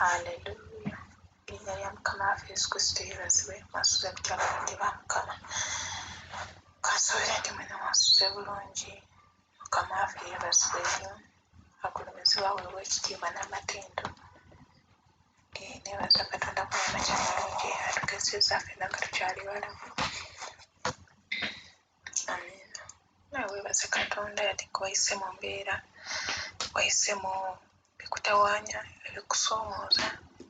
Haleluya. Linnya lya Mukama waffe Yesu Kristo yeebazibwe. Mwasuze mutya abalonde ba Mukama. Kasobolera nti mwena mwasuze bulungi. Mukama waffe yeebazibwe nnyo. Agulumizibwa weebwa ekitiibwa n'amatendo. Neebaza Katonda ku mirimu gy'amalungi atugezezza ffenna nga tukyali balamu. Amiina. Nawe weebaze Katonda yadde wayise mu mbeera, wayise mu bikutawaanya, ebikusoomooza,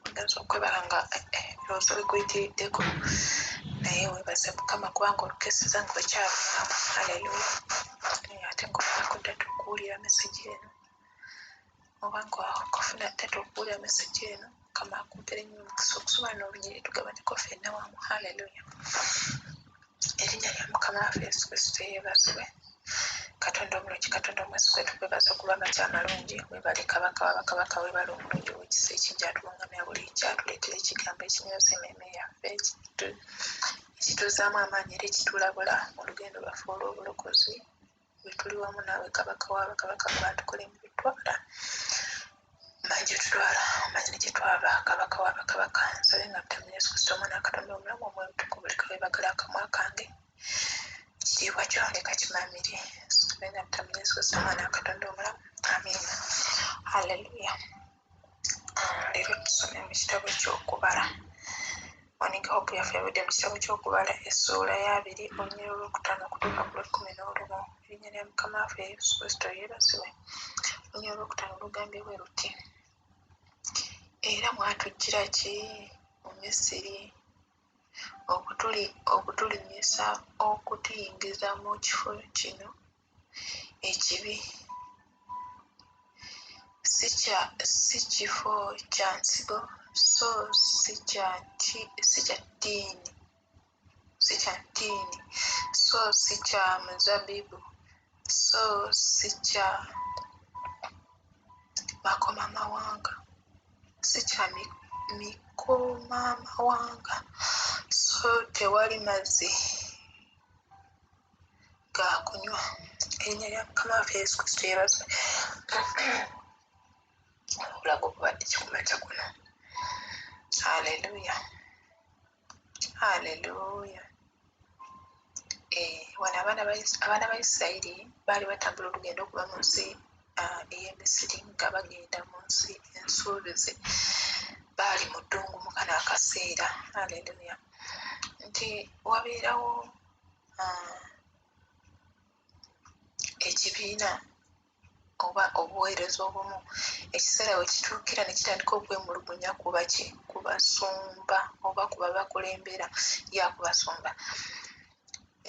ogenza okwebala nga ebirowoozo bikuyitiriddeko. Naye weebaze Mukama kubanga olukeseza nga okyabulamu. Haleluya. Ate ng'ofunako ddata okuwulira mesegi eno. Oba ng'ofuna ddata okuwulira mesegi eno, Mukama akumpere nnyo omukisa okusoma n'olunyiriri tugabaneko ffenna wamu. Haleluya. Erinnya lya Mukama waffe Yesu Kristo yeebazibwe. Katonda omulungi, Katonda omwesigwa, tukwebaza kuba amakya amalungi. Weebale Kabaka w'abakabaka, weebale omulungi ow'ekisa ekingi atulungamya buli kyatuleetera ekigambo ekinyoza emmeeme yaffe, ekituzaamu amaanyi era ekitulabula mu lugendo lwaffe olw'obulokozi. Bwe tuli wamu naawe Kabaka w'abakabaka gwatukola emibitwala manyi gye tutwala, omanyi ne gye twava. Kabaka w'abakabaka, nsabe nga mutamu Yesu Kristo omwana wa Katonda omulamu omwebutuku buli kaweebagala akamwa kange. Ekitiibwa kyo leka kimamire. Nsabe nga mutamu Yesu Kristo omwana wa Katonda omulamu. Amiina. Haleluya. Leero tusome mu kitabo ky'okubala. Morning Hope yaffe yavudde mu kitabo ky'okubala essuula ya 2 olunyiriri olwokutaano okutuuka ku lw'ekumi-n'olumu. Erinnya lya Mukama waffe Yesu Kristo yeebazibwe. Olunyiriri olwokutaano lugambye bwe luti: era mwatujjira ki mu Misiri okutulinyisa, okutuyingiza mu kifo kino ekibi? Si kifo kya nsigo, so si kya ttiini, so si kya muzabbibu, so si kya makomamawanga, si kya mikomamawanga, so tewali mazzi ga kunywa. Erinnya lya Mukama waffe Yesu Kristo yeebazibwe. Obulago obubadde kikumakya kuno. Haleluya. Haleluya. Wano abaana ba Isirayiri baali batambula olugendo okuva mu nsi ey'Emisiri nga bagenda mu nsi ensuubize. Baali mu ddungu mu kano akaseera. Haleluya. Nti wabeerawo ekibiina oba obuweereza obumu, ekiseera we kituukira ne kitandika okwemulugunya ku basumba oba ku babakulembera ya kubasumba,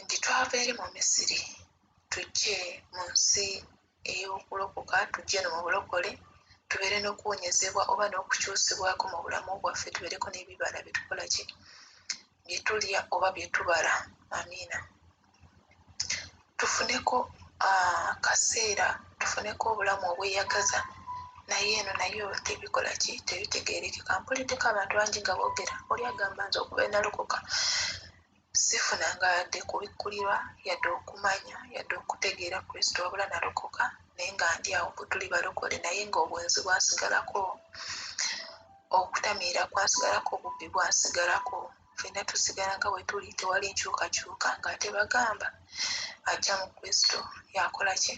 nti twava eri mu Misiri tujje mu nsi ey'okulokoka, tujje no mu bulokole, tubeere n'okuwonyezebwa oba n'okukyusibwako mu bulamu bwaffe, tubeereko n'ebibala bye tukola ki, bye tulya oba bye tubala. Amiina. Tufuneko kaseera, tufuneko obulamu obweyagaza, naye eno nayo tebikola ki, tebitegeerekeka. Mpuliddeko abantu bangi nga boogera, oli agamba nze okuba enalokoka sifunanga yadde kubikkulirwa, yadde okumanya, yadde okutegeera Kristo, wabula nalokoka naye nga ndi awo bwe tuli balokole, naye ng'obwenzi bwasigalako, okutamiira kwasigalako, obubbi bwasigalako, ffenna tusigala nga bwe tuli, tewali nkyukakyuka. Ng'ate bagamba ajja mu Kristo yakola ki?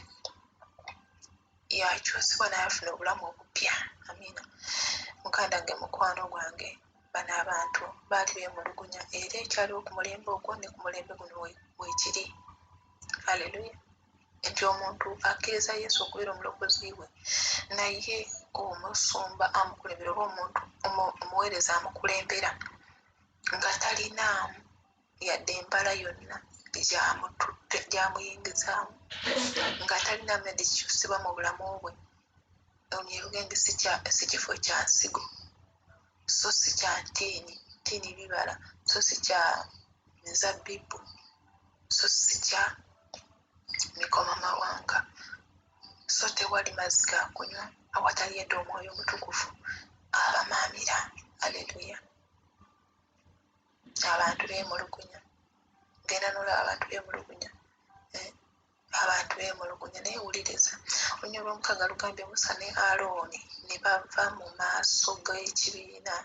Yakyusibwa naye afuna obulamu obupya. Amiina. Muganda wange, mukwano gwange, bano abantu baali beemulugunya era ekyaliwo ku mulembe ogwo ne ku mulembe guno weekiri. Haleluya. Nti omuntu akkiriza Yesu okubeera omulokozi we, naye omusumba amukulembera oba omuntu omuweereza amukulembera nga talinaamu yadde embala yonna gyamuyingizaamu, nga talinaamu yadde kikyusibwa mu bulamu bwe. Olugende si kifo kya nsigo, so si kya ttiini bibala, so si kya mizabbibu, so si kya mikomamawanga, so tewali mazzi ga kunywa awatali yadde Omwoyo Omutukuvu abamaamira. Haleluya. Abantu beemulugunya. Genda n'olaba abantu beemulugunya. abantu beemulugunya naye wuliriza olunywa lw'omukaga lugambye Musa ne Alooni ne bava mu maaso g'ekibiina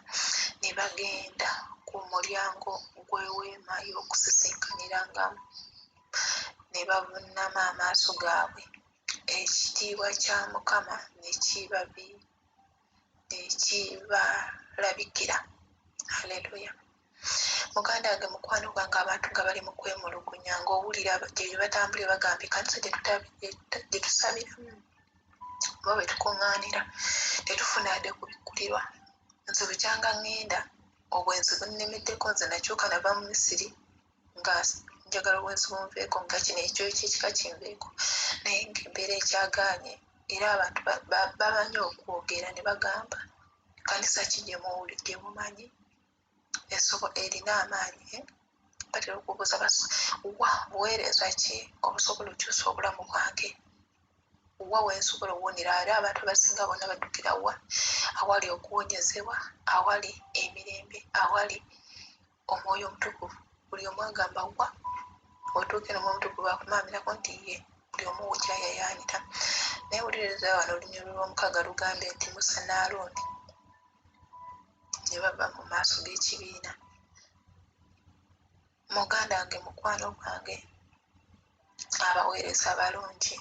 ne bagenda ku mulyango gw'eweema y'okusisinkanyirangamu ne bavuunama amaaso gaabwe ekitiibwa kya Mukama ne kibalabikira. Haleluya. Muganda wange mukwano gwange abantu nga bali mu kwemulugunya ng'owulira gye batambulira bagambye kanisa gye tusabiramu oba bwe tukuŋŋaanira tetufuna adde kubikkulirwa. Nze bukyanga ŋŋenda obwenzi bunnemeddeko nze nakyuka nava mu Misiri nga njagala obwenzi bunveeko nga kino ekyo ekika kinveeko naye ng'embeera ekyagaanye era abantu bamanyi okwogera ne bagamba kanisa ki gye mumanyi erina amaanyi batera okubuuza wa buweereza ki obusobola okyusa obulamu bwange wa wensobola owonera era abantu abasinga bonna baddukira wa awali okuwonyezebwa awali emirembe awali omwoyo omutukuvu buli omu agamba wa otuuke nomwoyo omutukuvu akumaamirako nti ye buli omu wekyayayaanira naye wuliriza wano olunyolo lw'omukaga lugambye nti Musa ne Alooni ne bava mu maaso g'ekibiina. Muganda wange mukwano gwange abaweereza abalungi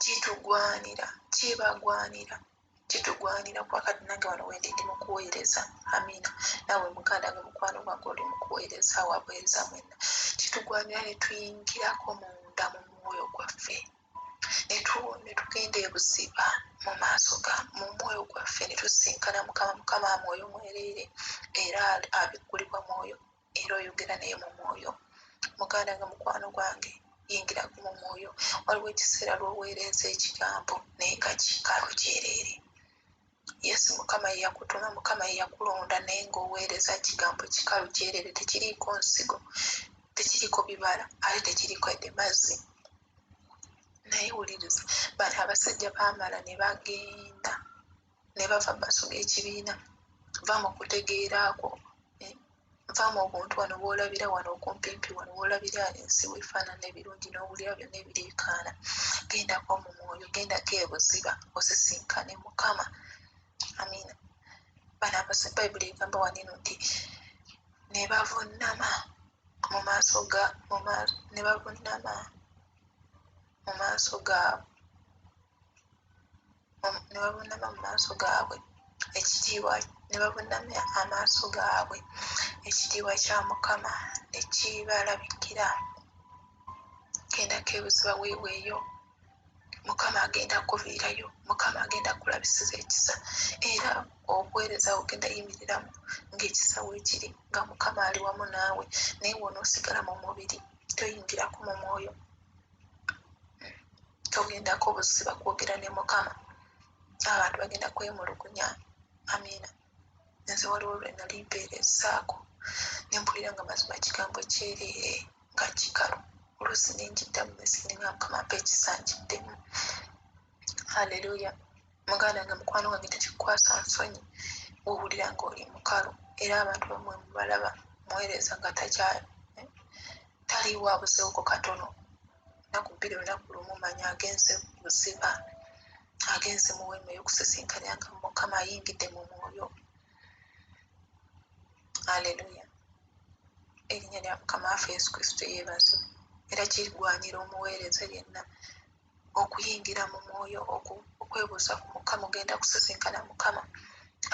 kitugwanira kwakati nange wano wendi ndi mu kuweereza. Amiina. Naawe muganda wange mukwano gwange oli mu kuweereza wabuweereza mwenna kitugwanira ne tuyingirako munda mu mwoyo gwaffe ne tugenda ebuziba mu maaso mu mwoyo gwaffe ne tusinkana Mukama mwoyo mwereere era abikkulibwa mwoyo era oyogera naye mu mwoyo. Muganda wange mukwano gwange yingirako mu mwoyo. Waliwo ekiseera lw'oweereza ekigambo naye nga kikalu kyereere. Yesu Mukama ye yakutuma, Mukama ye yakulonda naye ng'oweereza kigambo kikalu kyereere tekiriiko nsigo tekiriiko bibala ate tekiriiko edde mazzi. Naye wuliriza bano abasajja baamala ne bagenda ne bava mu maaso g'ekibiina va mu kutegeeraako va mu buntu wano bw'olabira wano okumpimpi wano bw'olabira ensi weefaanana ebirungi n'owulira byonna ebiriikaana gendako mu mwoyo gendako ebuziba osisinkane Mukama. Amiina. Bano abasajja Bayibuli egamba wanino nti ne bavuunama mu maaso gaabwe ekitiibwa kya Mukama ne kibalabikira. Gendako ebuziba weeweeyo Mukama agenda kuviirayo, Mukama agenda kulabisiza ekisa era obuweereza ogenda yimiriramu ng'ekisa weekiri nga Mukama ali wamu naawe naye wonoosigala mu mubiri toyingirako mu mwoyo togendako buziba kwogera ne Mukama abantu bagenda kwemulugunya. Amiina. Nze waliwo lwe nali mpeerezaako ne mpulira nga mazima kigambo kyereere nga kikalu oluusi ne njiddamu nesinga Mukama mpa ekisa njiddemu. Haleluya. Muganda wange mukwano gwange tekikukwasa nsonyi wowulira ng'oli mukalu era abantu bamwe mubalaba muweereza nga taliiwo abuzeeko katono naku bbiri olunaku lumu manya agenze buziba agenze mu weema ey'okusisinkanyanga Mukama ayingidde mu mwoyo. Haleluya. Erinnya lya Mukama waffe Yesu Kristo yeebazibwe era kirigwanira omuweereza yenna okuyingira mu mwoyo okwebuuza ku Mukama ogenda kusisinkana Mukama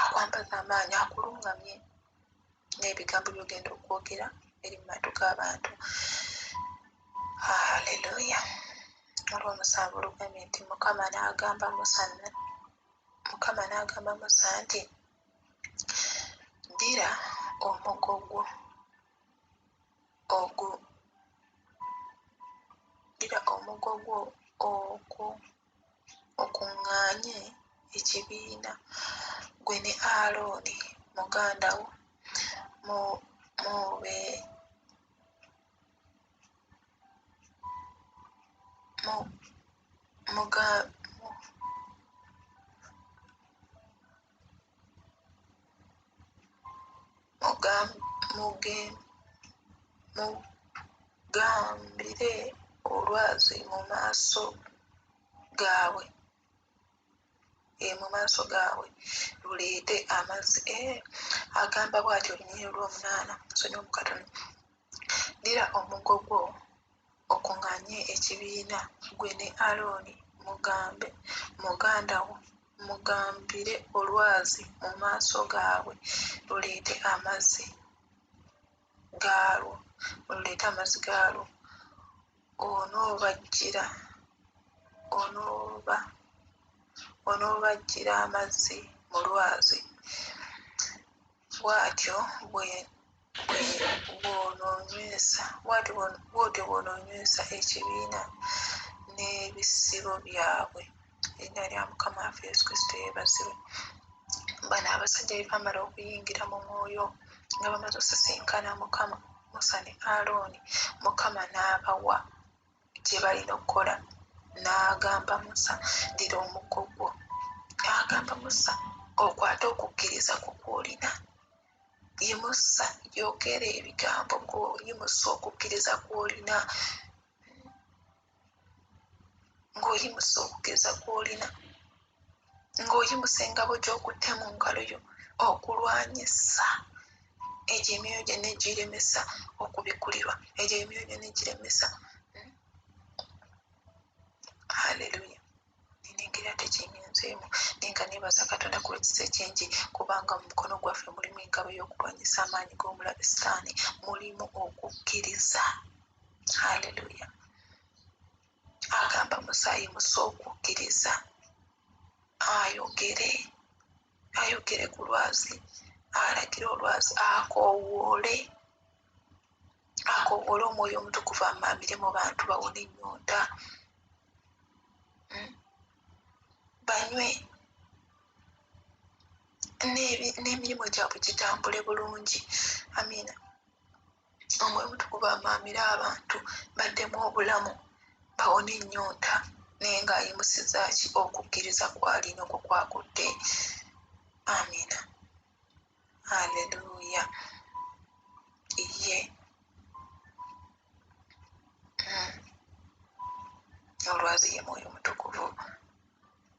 akwambaza amaanyi akulungamye n'ebigambo by'ogenda okwogera eri mu matu g'abantu. Haleluya. Olw'omusanvu olugambye nti Mukama n'agamba Musa nti ddira omugo gwo okuŋŋaanye ekibiina gwe ne Alooni muganda wo mugambire olwazi mu maaso gaabwe luleete amazzi. Agamba bw'ati olunyiriri olw'omunaana nsonyi omukatono, ddira omuggo gwo okuŋŋaanye ekibiina, gwe ne Alooni muganda wo, mugambire olwazi mu maaso gaabwe luleete amazzi gaalwo. Onoobaggyira amazzi mu lwazi. Bw'otyo bw'onoonywesa ekibiina n'ebisibo byabwe. Erinnya lya Mukama waffe Yesu Kristo yeebazibwe. Bano abasajja bwe baamala okuyingira mu mwoyo nga bamaze osisinkana Mukama, Musa ne Alooni, Mukama n'abawa gye balina okukola. N'agamba Musa, ddira omuggo gwo. Agamba Musa, okwate okukkiriza kwo kw'olina. Yimusa, yogera ebigambo ng'oyimusa okukkiriza kw'olina. Ng'oyimusa engabo gy'okutte mu ngalo yo okulwanyisa egyo emyoyo gyonna egiremesa okubikkulirwa, egyo emyoyo gyonna egiremesa. Haleluya. Nina engeri ate kyengenzeemu naye nga neebaza Katonda ku lw'ekisa ekingi, kubanga mu mukono gwaffe mulimu engabo y'okulwanyisa amaanyi g'omulabe Sitaani, mulimu okukkiriza. Haleluya. Agamba Musa ayimusa okukkiriza, ayogere ku lwazi, alagira olwazi, akoowoole Omwoyo Omutukuvu amaamire mu bantu bawone ennyonta, banywe, n'emirimu gyabwe gitambule bulungi. Amiina. Omwoyo Omutukuvu amaamire abantu baddemu obulamu, bawone ennyonta, naye ng'ayimusizza ki? Okukkiriza kw'alina okwo kwakutte. Amiina. Haleluya. Ye olwazi ye Mwoyo Omutukuvu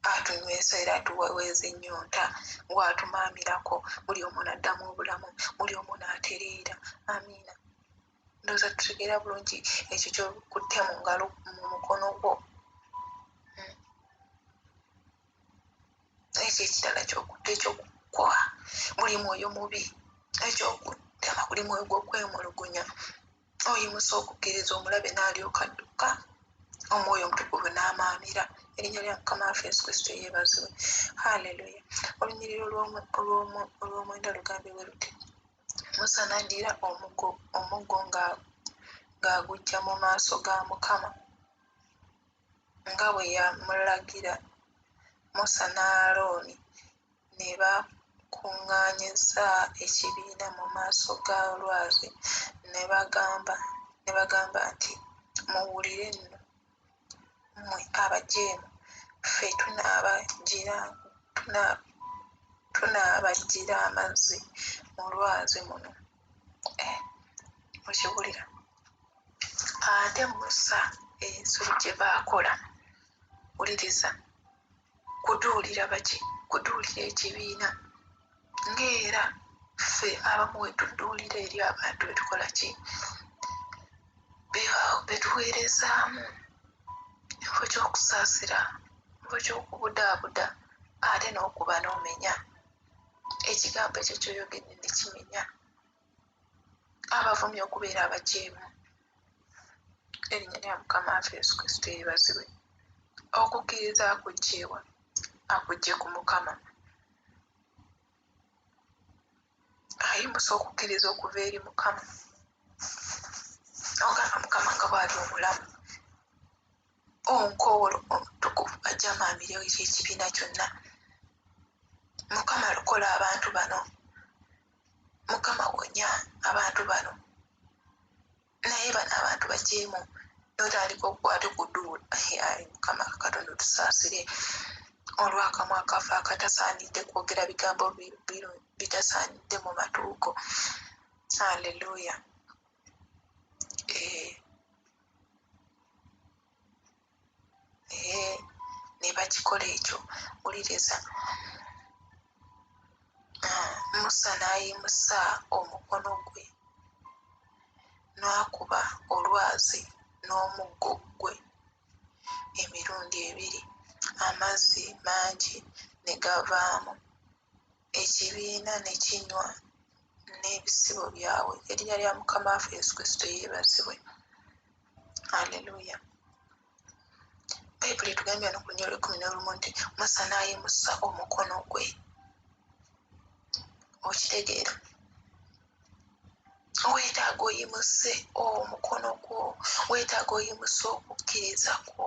atunywesa era atuweweeza ennyonta, bw'atumaamirako buli omu n'addamu obulamu, buli omu n'atereera. Amiina. Ndowooza tutegeera bulungi ekyo ky'okutte mu ngalo mu mukono gwo. Ekyo ekirala ky'okutte eky'okukola buli mwoyo mubi, eky'okutema buli mwoyo gw'okwemulugunya. Oyimusa okukkiriza, omulabe n'alyoka adduka, Omwoyo Omutukuvu n'amaamira. Erinnya lya Mukama waffe Yesu Kristo yeebazibwe. Haleluya. Olunyiriri olw'omwenda lugambe bwe luti, Musa n'addira omuggo ng'aguggya mu maaso ga Mukama nga bwe yamulagira. Musa ne Alooni ne bakuŋŋaanyiza ekibiina mu maaso g'olwazi ne bagamba nti, muwulire nno mmwe abajeemu, ffe tunaabaggyira amazzi mu lwazi muno. Okiwulira? Ate Musa ensolo gye baakola, wuliriza, kuduulira ekibiina, ng'era ffe abamu we tuduulira eri abantu betukola ki? Betuweerezaamu ekifo ky'okusaasira, ekifo ky'okubudaabuda, ate n'okuba n'omenya. Ekigambo ekyo ky'oyogedde ne kimenya abavumye okubeera abajeemu. Erinnya lya Mukama waffe Yesu Kristo yeebazibwe. Okukkiriza akuggyeewa? Akuggye ku Mukama. Ayimusa okukkiriza okuva eri Mukama. Ogamba Mukama nga bw'ali omulamu, onkowolo Omutukuvu ajja amaamire ekibiina kyonna. Mukama lokola abantu bano, Mukama wonya abantu bano. Naye bano abantu bajeemu, n'otandika okukwata okuduula. Mukama Katonda otusaasire olw'akamwa akaffe akatasaanidde kwogera bigambo bitasaanidde mu matuugo. Haleluya. ne bakikola ekyo. Wuliriza, Musa n'ayimusa omukono gwe n'akuba olwazi n'omuggo gwe emirundi 2, amazzi mangi ne gavaamu, ekibiina ne kinywa n'ebisibo byabwe. Erinnya lya Mukama waffe Yesu Kristo yeebazibwe. Haleluya. Bayibuli etugambye wano ku lunyolo 11 nti Musa n'ayimusa omukono gwe. Okitegeera? Weetaaga oyimuse omukono gwo, weetaaga oyimuse okukkiriza kwo.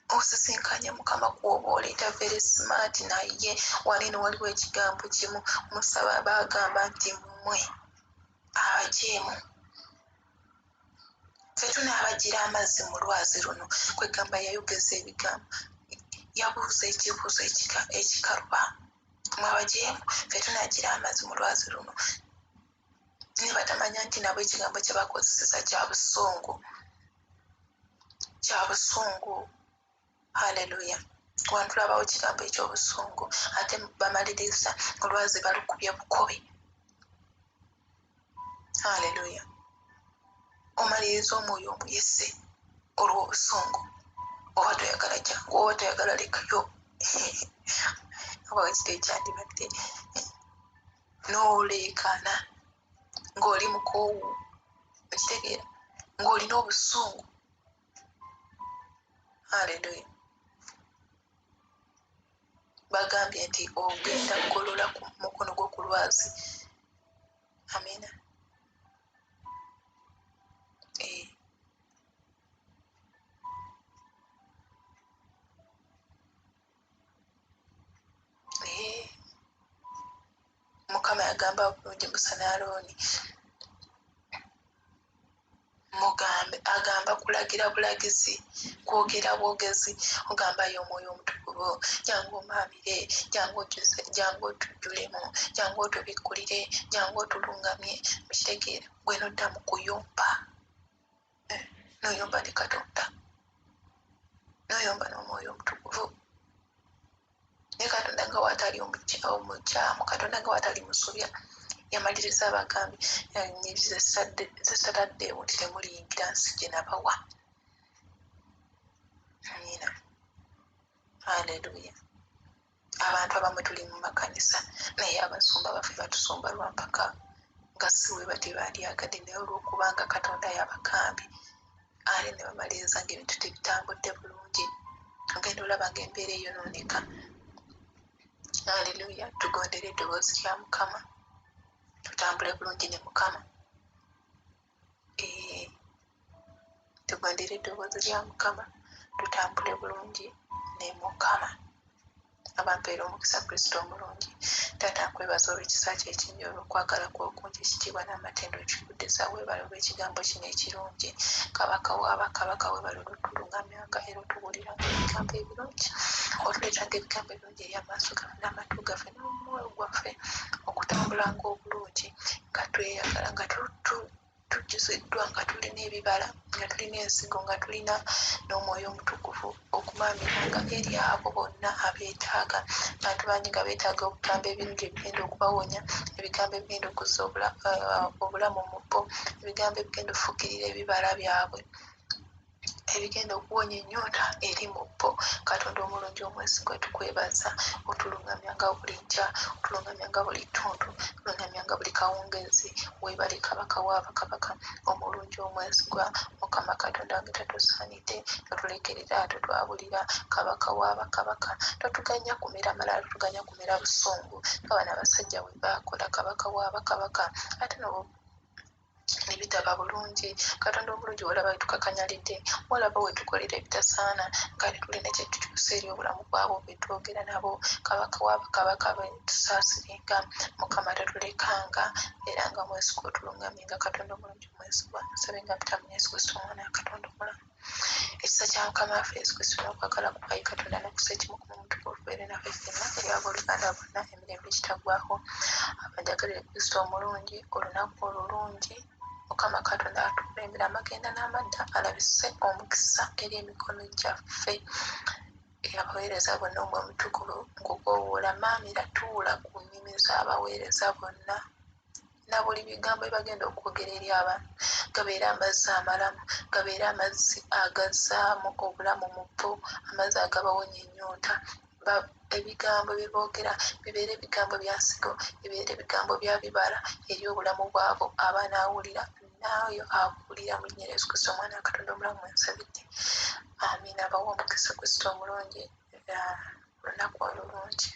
Osisinkanye Mukama kwoba oleeta very smart naye wanene waliwo ekigambo kimu Musa bagamba nti mmwe abajeemu ffe tunaabagira amazzi mu lwazi luno. Kwegamba yayogeza ebigambo, yabuuza ekibuuzo ekikaluba, mwe abajeemu ffe tunaagira amazzi mu lwazi luno. Ne batamanya nti nabo ekigambo kye bakozeseza kya busungu. Haleluya. Wano tulabawo ekigambo ekyobusungu ate bamaliriza olwazi balukubye bukobe. Haleluya. Omaliriza omwoyo omuyise olw'obusungu. Oba toyagala jangu, oba toyagala lekayo. Oba wekito ekyandibadde n'oleekaana ng'oli mukoowu. Okitegeera? Ng'olina obusungu. Haleluya. Bagambye nti ogenda kugolola ku mukono gwo ku lwazi. Amina. Mukama yagamba bulungi Musa ne Alooni, mugambe, agamba kulagira bulagizi, kwogera bwogezi, ogambayo omwoyo omutukuvu, jangu omaamire, jangu otujjulemu, jangu otubikkulire, jangu otulungamye. Mukitegeera? Gwe nodda mu kuyomba, n'oyomba ne Katonda, n'oyomba n'omwoyo omutukuvu. Naye Katonda nga watali omukyamu, Katonda nga watali musubya, yamaliriza abagambi ze sitaddeewo nti temuliyingira nsi gye nabawa. Amina. Haleluya. Abantu abamu tuli mu makanisa naye abasumba baffe batusumba lwa mpaka nga si we batebandyagadde, naye olw'okubanga Katonda yabagambi ate ne bamaliriza ng'ebintu tebitambudde bulungi. Ogenda olaba ng'embeera eyonooneka. Haleluya. Tugondere eddoboozi lya Mukama, tutambule bulungi ne Mukama. Tugondere eddoboozi lya Mukama, tutambule bulungi ne Mukama. Abampeera omukisa Kristo omulungi. Taata nkwebaza olw'ekisa kyo ekingi, olw'okwagala kwo okungi, ekitiibwa n'amatendo ekikuddiza. Weebale olw'ekigambo kino ekirungi. Kabaka w'abakabaka, weebale olw'otulungamyanga era otubuuliranga ebigambo ebirungi. Otuleetanga ebigambo ebirungi eri amaaso gaffe n'amatu gaffe n'omwoyo gwaffe, okutambulanga obulungi nga tweyagala, nga tujjuziddwa, nga tulina ebibala, nga tulina ensigo, nga tulina n'omwoyo omutukuvu, okumaamiranga eri abo bonna abeetaaga. Abantu bangi nga beetaaga okugamba ebirungi ebigenda okubawonya, ebigambo ebigenda okuzza obulamu mu bo, ebigambo ebigenda okufuukirira ebibala byabwe, ebigenda okuwonya ennyonta eri mu bo. Katonda omulungi omwesigwa, tukwebaza. Otulungamyanga buli nkya, otulungamyanga buli ttuntu, otulungamyanga buli kawungeezi. Weebale Kabaka w'abakabaka omulungi omwesigwa. Mukama Katonda wange tatusaanidde, totulekerera, totwabulira. Kabaka w'abakabaka, totuganya kumera malala, totuganya kumera busungu nga bano abasajja bwe baakola. Kabaka w'abakabaka, ate ne bitaba bulungi. Katonda omulungi, walaba we tukakanyalidde, walaba we tukolera ebitasaana, nga tetulina kye tukyusa eri obulamu bwabo be twogera nabo. Kabaka w'abakabaka, betusaasirenga. Mukama tatulekanga, era nga mwesigwa, otulungamenga. Katonda omulungi omwesigwa, nsabe nga mpita mu Yesu Kristo omwana wa Katonda omulamu. Ekisa kya Mukama waffe Yesu Kristo n'okwagala kwayi Katonda n'okusa ekimu ku mutukuvu beere naffe ffenna eri abooluganda bonna emirembe ekitaggwaaho. Abanjagalire Kristo omulungi, olunaku olulungi mukama katonda atukulembera amagenda n'amadda alabise omukisa eri emikono gyaffe. Abaweereza bonna omwe omutukuvu nkukoowoola maamira tuula ku nnimi z'abaweereza bonna na buli bigambo ebagenda okwogera eri abantu gabeere amazzi amalamu, gabeere amazzi agazzaamu obulamu mu bo, amazzi agabawonya ennyonta. Ebigambo byeboogera bibeere ebigambo bya nsigo, bibeere ebigambo bya bibala eri obulamu bwabo abanaawulira naayo akuwulira mu linnya Yesu Kristo omwana wa Katonda omulamu mwensabidde. Amiina. Abawa omukisa Kristo omulungi olunaku olulungi.